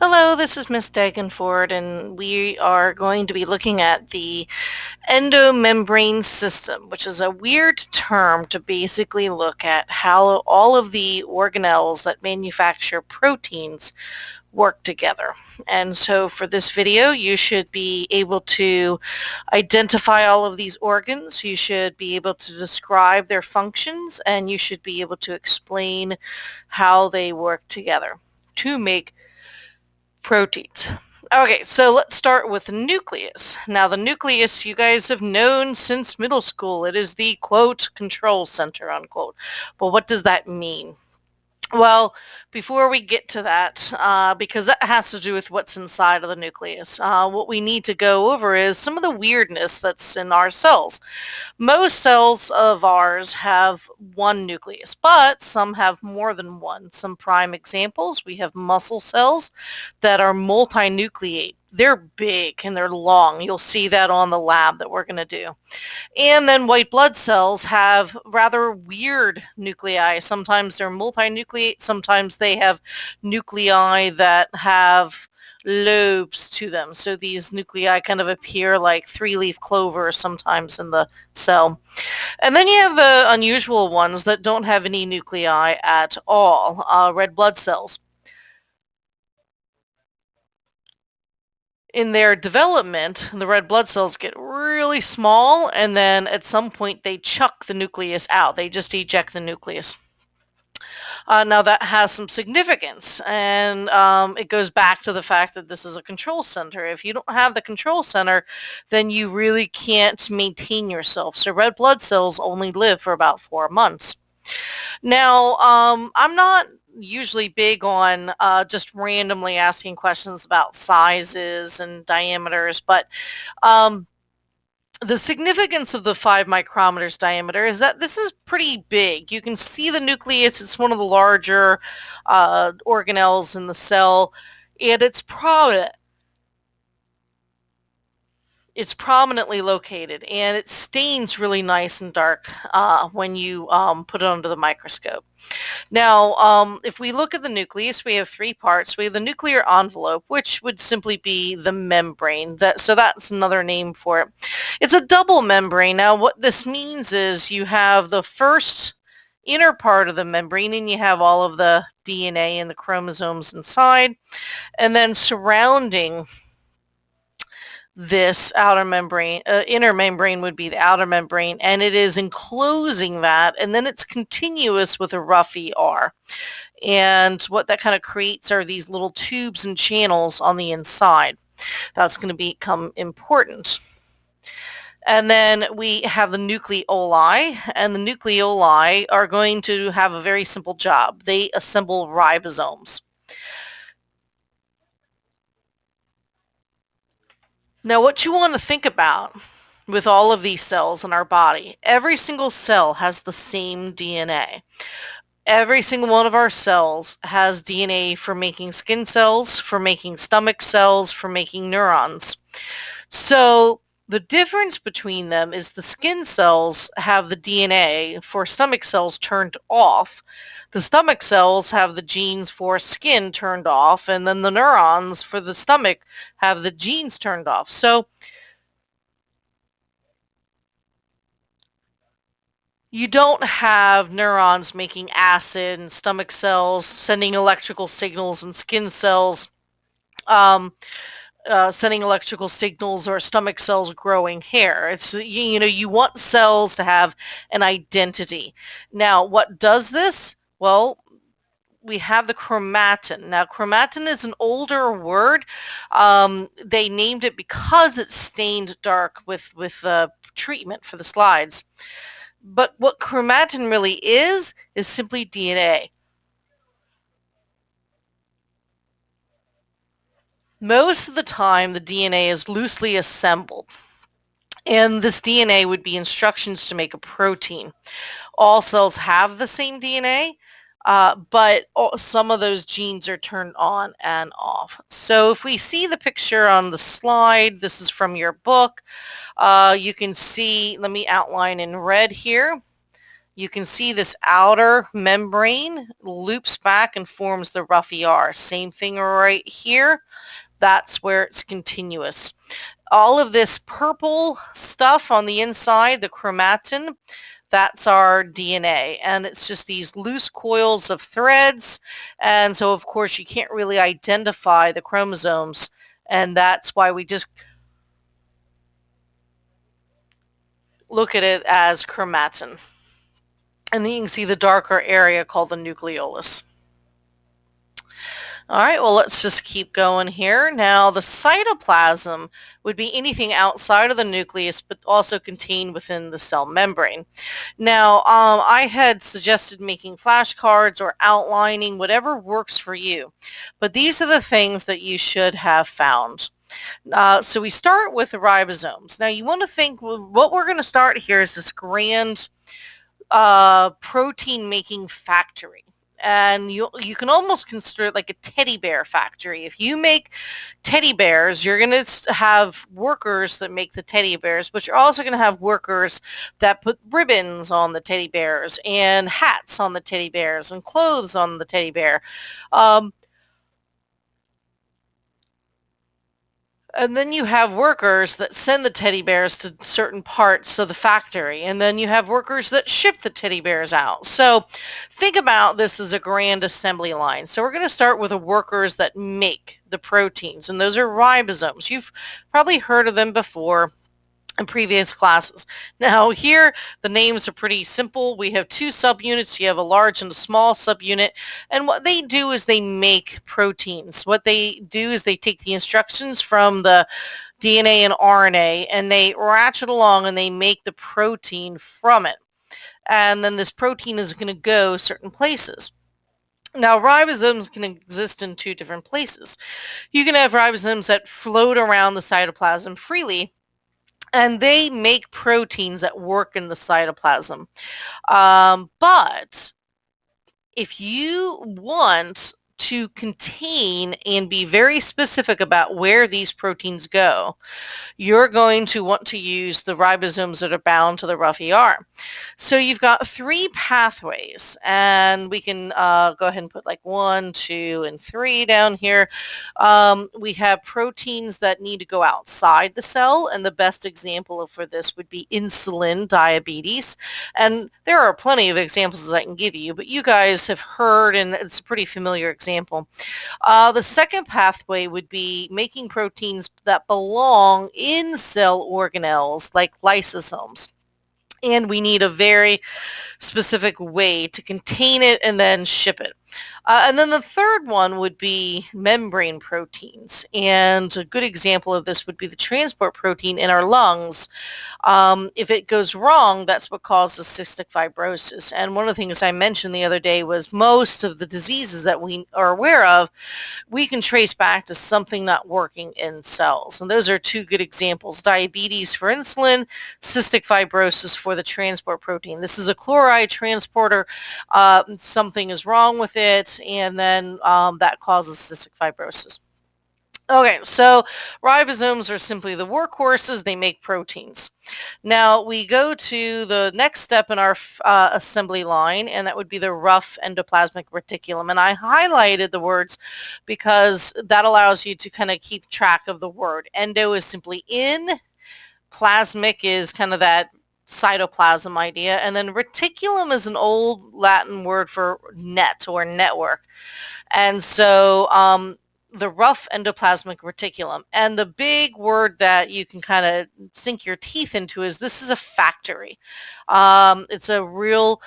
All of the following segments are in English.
Hello, this is Miss Dagenford, and we are going to be looking at the endomembrane system, which is a weird term to basically look at how all of the organelles that manufacture proteins work together. And so for this video, you should be able to identify all of these organs, you should be able to describe their functions, and you should be able to explain how they work together to make proteins. Okay, so let's start with the nucleus. Now, the nucleus you guys have known since middle school. It is the, quote, control center, unquote. But what does that mean? Well, before we get to that, because that has to do with what's inside of the nucleus, what we need to go over is some of the weirdness that's in our cells. Most cells of ours have one nucleus, but some have more than one. Some prime examples, we have muscle cells that are multinucleate. They're big and they're long. You'll see that on the lab that we're going to do. And then white blood cells have rather weird nuclei. Sometimes they're multinucleate, sometimes they have nuclei that have lobes to them. So these nuclei kind of appear like three-leaf clover sometimes in the cell. And then you have the unusual ones that don't have any nuclei at all, red blood cells. In their development, the red blood cells get really small, and then at some point they chuck the nucleus out. They just eject the nucleus. Now that has some significance, and it goes back to the fact that this is a control center. If you don't have the control center, then you really can't maintain yourself. So red blood cells only live for about 4 months. Now, I'm not usually big on just randomly asking questions about sizes and diameters, but um, the significance of the 5 micrometers diameter is that this is pretty big. You can see the nucleus. It's one of the larger organelles in the cell, and it's prominently located, and it stains really nice and dark when you put it under the microscope. Now, if we look at the nucleus, we have 3 parts. We have the nuclear envelope, which would simply be the membrane. So that's another name for it. It's a double membrane. Now, what this means is you have the first inner part of the membrane, and you have all of the DNA and the chromosomes inside, and then surrounding this outer membrane, inner membrane would be the outer membrane, and it is enclosing that, and then it's continuous with a rough ER. And what that kind of creates are these little tubes and channels on the inside. That's going to become important. And then we have the nucleoli, and the nucleoli are going to have a very simple job. They assemble ribosomes. Now, what you want to think about with all of these cells in our body, every single cell has the same DNA. Every single one of our cells has DNA for making skin cells, for making stomach cells, for making neurons. So the difference between them is the skin cells have the DNA for stomach cells turned off. The stomach cells have the genes for skin turned off, and then the neurons for the stomach have the genes turned off. So you don't have neurons making acid and stomach cells sending electrical signals and skin cells um, sending electrical signals, or stomach cells growing hair. It's, you know, you want cells to have an identity. Now, what does this? Well, we have the chromatin. Now, chromatin is an older word. They named it because it stained dark with treatment for the slides. But what chromatin really is simply DNA. Most of the time, the DNA is loosely assembled, and this DNA would be instructions to make a protein. All cells have the same DNA, but some of those genes are turned on and off. So if we see the picture on the slide, this is from your book, you can see, let me outline in red here. you can see this outer membrane loops back and forms the rough ER. Same thing right here. That's where it's continuous. All of this purple stuff on the inside, the chromatin, that's our DNA, and it's just these loose coils of threads, and so of course you can't really identify the chromosomes, and that's why we just look at it as chromatin. And then you can see the darker area called the nucleolus. All right, well, let's just keep going here. Now, the cytoplasm would be anything outside of the nucleus, but also contained within the cell membrane. Now, I had suggested making flashcards or outlining, whatever works for you. But these are the things that you should have found. So we start with the ribosomes. Now, you want to think, well, what we're going to start here is this grand protein-making factory. And you can almost consider it like a teddy bear factory. If you make teddy bears, you're going to have workers that make the teddy bears, but you're also going to have workers that put ribbons on the teddy bears and hats on the teddy bears and clothes on the teddy bear. And then you have workers that send the teddy bears to certain parts of the factory. And then you have workers that ship the teddy bears out. So think about this as a grand assembly line. So we're going to start with the workers that make the proteins. And those are ribosomes. You've probably heard of them before in previous classes. Now here the names are pretty simple. We have two subunits. You have a large and a small subunit, and what they do is they make proteins. What they do is they take the instructions from the DNA and RNA and they ratchet along and they make the protein from it, and then this protein is going to go certain places. Now, ribosomes can exist in two different places. You can have ribosomes that float around the cytoplasm freely, and they make proteins that work in the cytoplasm. But if you want to contain and be very specific about where these proteins go, you're going to want to use the ribosomes that are bound to the rough ER. So you've got three pathways, and we can go ahead and put like 1, 2, and 3 down here. We have proteins that need to go outside the cell, and the best example for this would be insulin diabetes. And there are plenty of examples I can give you, but you guys have heard, and it's a pretty familiar example. The second pathway would be making proteins that belong in cell organelles like lysosomes. And we need a very specific way to contain it and then ship it. And then the third one would be membrane proteins. And a good example of this would be the transport protein in our lungs. If it goes wrong, that's what causes cystic fibrosis. And one of the things I mentioned the other day was most of the diseases that we are aware of, we can trace back to something not working in cells. And those are two good examples: diabetes for insulin, cystic fibrosis for the transport protein. This is a chloride transporter. Something is wrong with it, and then that causes cystic fibrosis. Okay, so ribosomes are simply the workhorses. They make proteins. Now we go to the next step in our assembly line, and that would be the rough endoplasmic reticulum. And I highlighted the words because that allows you to kind of keep track of the word. Endo is simply in, plasmic is kind of that cytoplasm idea, and then reticulum is an old Latin word for net or network. And so the rough endoplasmic reticulum, and the big word that you can kind of sink your teeth into is this is a factory. It's a real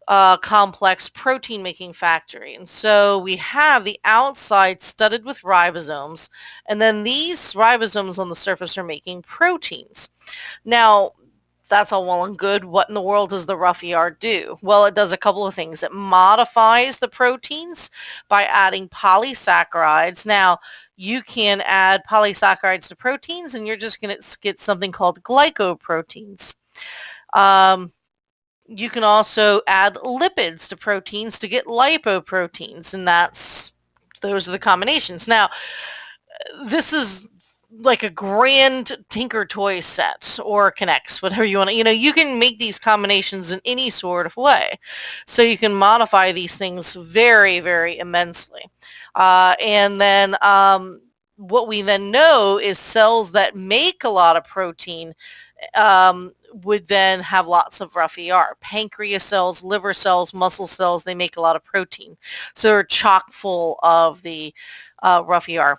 complex protein making factory. And so we have the outside studded with ribosomes, and then these ribosomes on the surface are making proteins. Now, that's all well and good. What in the world does the rough ER do? Well, it does a couple of things. It modifies the proteins by adding polysaccharides. Now, you can add polysaccharides to proteins, and you're just going to get something called glycoproteins. You can also add lipids to proteins to get lipoproteins, and those are the combinations. Now, this is like a grand Tinker Toy set or Connects, whatever you want to, you can make these combinations in any sort of way. So you can modify these things very, very immensely. And then what we then know is cells that make a lot of protein would then have lots of rough ER. Pancreas cells, liver cells, muscle cells, they make a lot of protein. So they're chock full of the rough ER.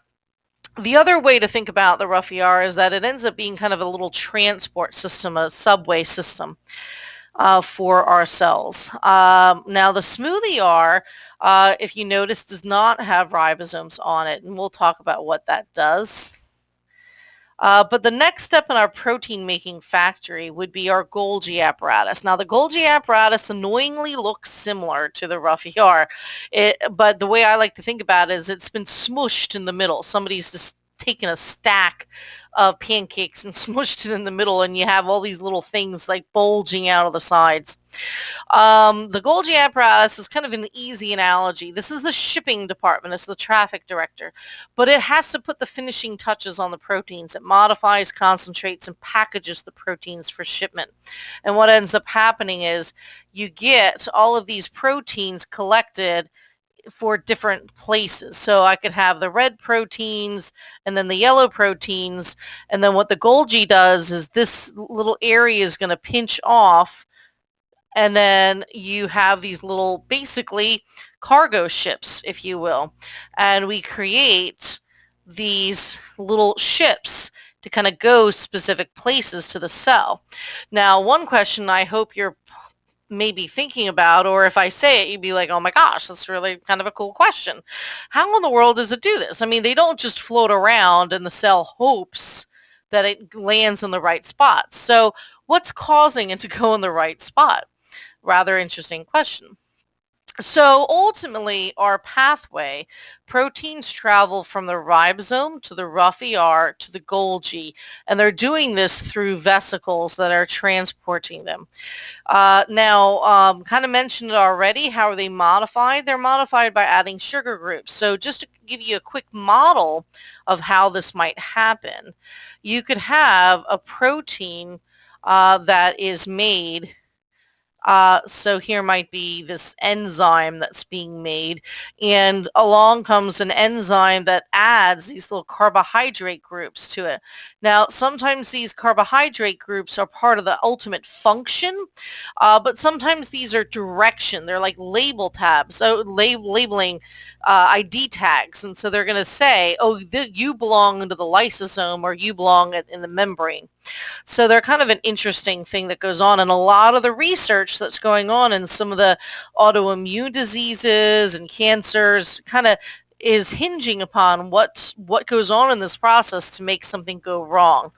The other way to think about the rough ER is that it ends up being kind of a little transport system, a subway system for our cells. Now the smooth ER, if you notice, does not have ribosomes on it, and we'll talk about what that does. But the next step in our protein making factory would be our Golgi apparatus. Now the Golgi apparatus annoyingly looks similar to the rough ER, but the way I like to think about it is it's been smooshed in the middle. Somebody's just taken a stack of pancakes and smushed it in the middle, and you have all these little things like bulging out of the sides. The Golgi apparatus is kind of an easy analogy. This is the shipping department. It's the traffic director. But it has to put the finishing touches on the proteins. It modifies, concentrates, and packages the proteins for shipment. And what ends up happening is you get all of these proteins collected for different places. So I could have the red proteins and then the yellow proteins. And then what the Golgi does is this little area is going to pinch off, and then you have these little, basically, cargo ships, if you will. And we create these little ships to kind of go specific places to the cell. Now, one question I hope you're maybe thinking about, or if I say it, you'd be like, oh my gosh, that's really kind of a cool question. How in the world does it do this? I mean, they don't just float around and the cell hopes that it lands in the right spot. So what's causing it to go in the right spot? Rather interesting question. So ultimately, our pathway, proteins travel from the ribosome to the rough ER to the Golgi, and they're doing this through vesicles that are transporting them. Now, kind of mentioned it already. How are they modified? They're modified by adding sugar groups. So just to give you a quick model of how this might happen, you could have a protein that is made. So here might be this enzyme that's being made, and along comes an enzyme that adds these little carbohydrate groups to it. Now, sometimes these carbohydrate groups are part of the ultimate function, but sometimes these are direction. They're like label tabs, so labeling ID tags, and so they're going to say, oh, you belong into the lysosome, or you belong in the membrane. So they're kind of an interesting thing that goes on, and a lot of the research that's going on in some of the autoimmune diseases and cancers kind of is hinging upon what goes on in this process to make something go wrong.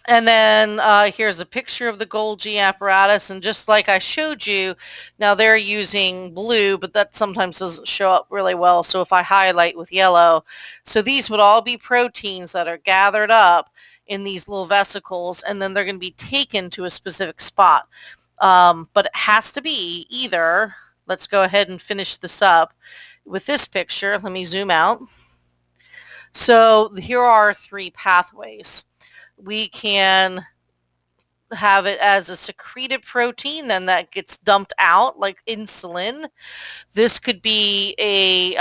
And then here's a picture of the Golgi apparatus, and just like I showed you, now they're using blue, but that sometimes doesn't show up really well, so if I highlight with yellow, so these would all be proteins that are gathered up in these little vesicles, and then they're going to be taken to a specific spot. But it has to be either, let's go ahead and finish this up with this picture. Let me zoom out. So here are 3 pathways. We can have it as a secreted protein, then that gets dumped out like insulin. This could be a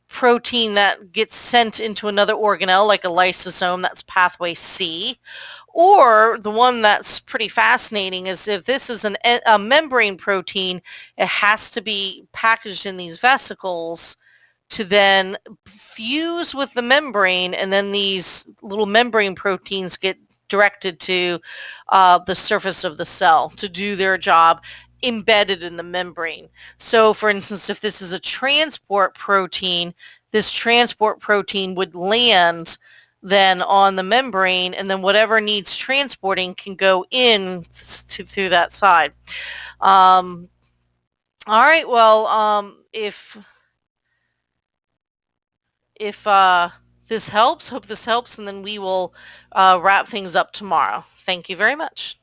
protein that gets sent into another organelle like a lysosome. That's pathway C. Or the one that's pretty fascinating is if this is a membrane protein, it has to be packaged in these vesicles to then fuse with the membrane, and then these little membrane proteins get directed to the surface of the cell to do their job embedded in the membrane. So for instance, if this is a transport protein, this transport protein would land then on the membrane, and then whatever needs transporting can go in through that side. All right, well, if this helps, hope this helps, and then we will wrap things up tomorrow. Thank you very much.